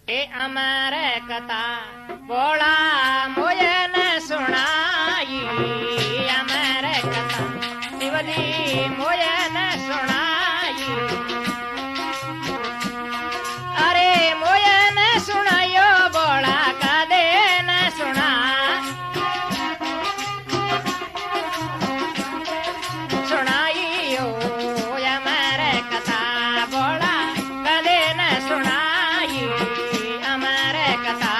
ए अमर कथा बोला मोये न सुनाई अमर कथा शिवजी मोये न सुनाई अरे मोये न सुनायो बोला कदे न सुना सुनाइयो अमर कथा बोला कदे न सुनाई अमर कथा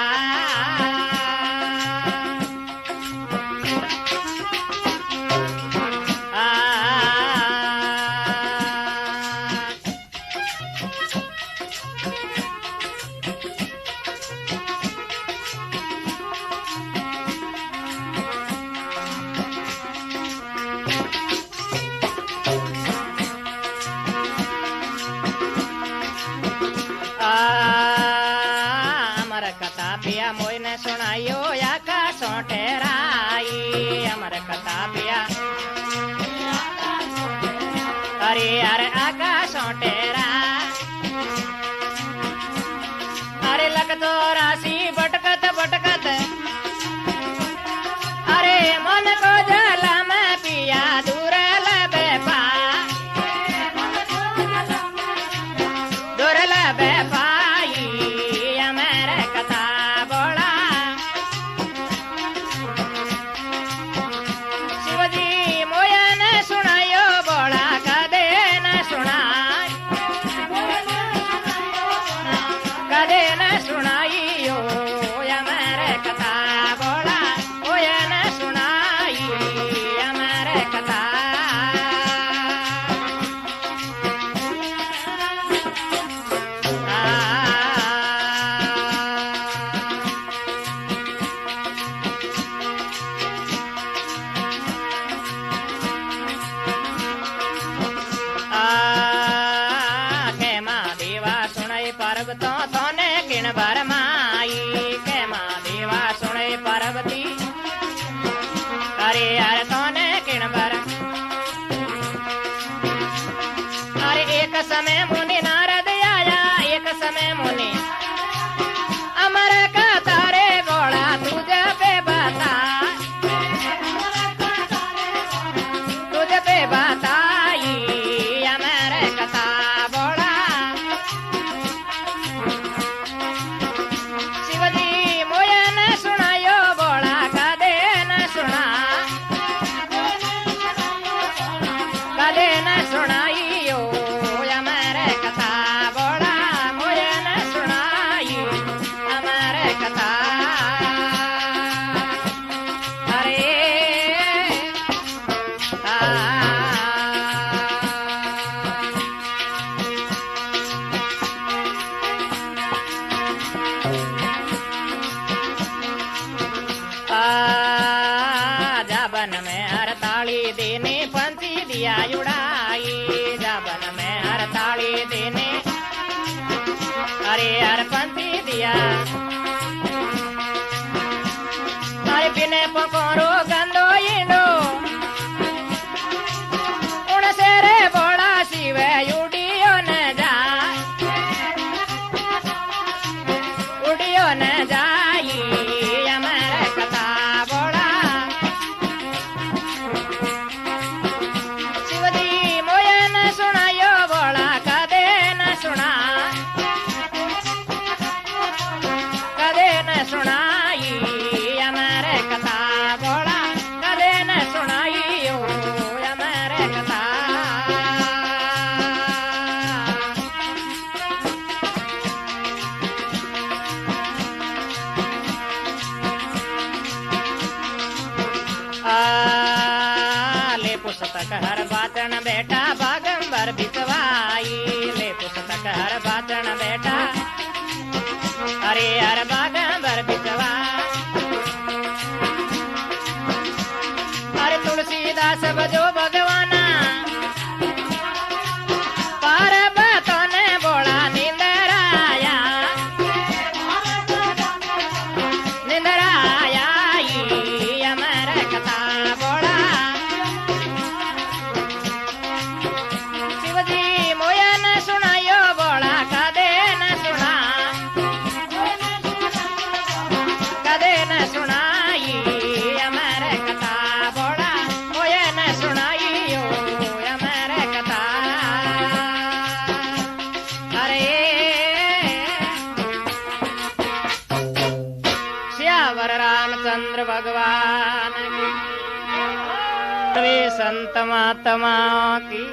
अमर कथा पिया मोई ने सुनायो आकाश ठहराई अमर कथा पिया अरे अरे आकाश ठहरा अरे लगतो राशि भटकत भटकत अरे मन को जला में पिया दूर लबे पा दूर लबे पाई अमर कथा बोला शिवजी मोया ने सुनायो बोला कदे न सुना कदे न सुनाइयो अमर कथा बोला मोया न सुनाई अमर कथा पर्वतों थोने किण भर माई के माँ देवा सुने पर्वती अरे यार थोने किण भर अरे एक समय मुनि नारद आया एक समय मुनि अमर कथा रे बोला तुझे पे बता तुझे पे बताई अमर कथा बोला शिवजी मोया न सुनायो बोला कदे न सुना कदे न सुनाइयो अमर कथा बोला मोया न सुनाई अमर कथा अरे जाबन में हरताली देने पंछी दिया उड़ाई जाबन में हरताली देने अरे हर पंछी दिया अरे बिने पकोरो गंदो इंडो उन से रे बोला शिवे उड़ियो न जा उड़ियो न जाई अमर कथा बोला शिवजी मोया न सुनायो बोला कदे न सुना कदे न सुनाई अमर कथा बोला कदे न सुनाइयो अमर कथा ले पुस्तक हर बातन बेटा बागंबर बिकवाई ले पुस्तक हर बातन बेटा अरे हर बागंबर बिकवा अरे तुलसीदास बजो भगवाना पार्वतों ने बोला निंदराया निंदराया अमर कथा बोला शिवजी मोया न सुनायो बोला कदे न सुना अरे श्यावर रामचंद्र भगवान की, वे संत महात्मा की